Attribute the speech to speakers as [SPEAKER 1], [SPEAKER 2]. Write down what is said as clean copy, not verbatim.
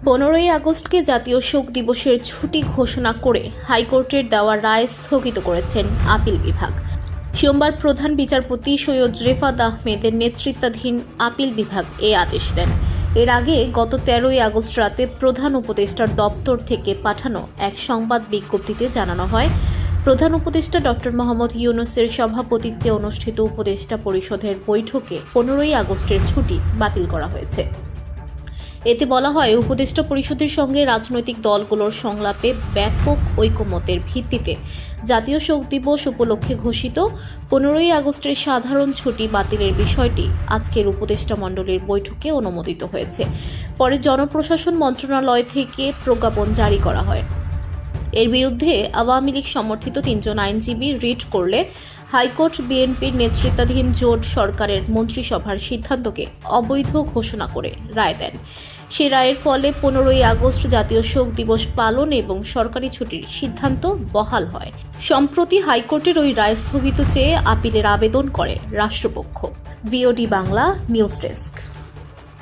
[SPEAKER 1] 15ই আগস্টকে জাতীয় শোক দিবসের ছুটি ঘোষণা করে হাইকোর্টের দেওয়া রায় স্থগিত করেছেন আপিল বিভাগ। সোমবার প্রধান বিচারপতি সৈয়দ রেফাত আহমেদের নেতৃত্বাধীন আপিল বিভাগ এই আদেশ দেন। এর আগে গত 13ই আগস্ট রাতে প্রধান উপদেষ্টার দপ্তর থেকে পাঠানো এক সংবাদ বিজ্ঞপ্তিতে জানানো হয়, প্রধান উপদেষ্টা ডক্টর মোহাম্মদ ইউনূসের সভাপতিত্বে অনুষ্ঠিত উপদেষ্টা পরিষদের বৈঠকে 15ই আগস্টের ছুটি বাতিল করা হয়েছে। এতে বলা হয়, উপদেষ্টা পরিষদের সঙ্গে রাজনৈতিক দলগুলোর সংলাপে ব্যাপক ঐকমত্যের ভিত্তিতে জাতীয় শোক দিবস উপলক্ষে ঘোষিত 15ই আগস্টের সাধারণ ছুটি বাতিলের বিষয়টি আজকের উপদেষ্টা মণ্ডলীর বৈঠকে অনুমোদিত হয়েছে। পরে জনপ্রশাসন মন্ত্রণালয় থেকে প্রজ্ঞাপন জারি করা হয়। এর বিরুদ্ধে আওয়ামী লীগ সমর্থিত 3 জন আইনজীবী রিট করলে হাইকোর্ট বিএনপির নেতৃত্বাধীন জোট সরকারের মন্ত্রিসভার সিদ্ধান্তকে অবৈধ ঘোষণা করে রায় দেন। সে রায়ের ফলে 15ই আগস্ট জাতীয় শোক দিবস পালন এবং সরকারি ছুটির সিদ্ধান্ত বহাল হয়। সম্প্রতি হাইকোর্টের ওই রায় স্থগিত চেয়ে আপিলের আবেদন করে রাষ্ট্রপক্ষ। VOD Bangla news desk.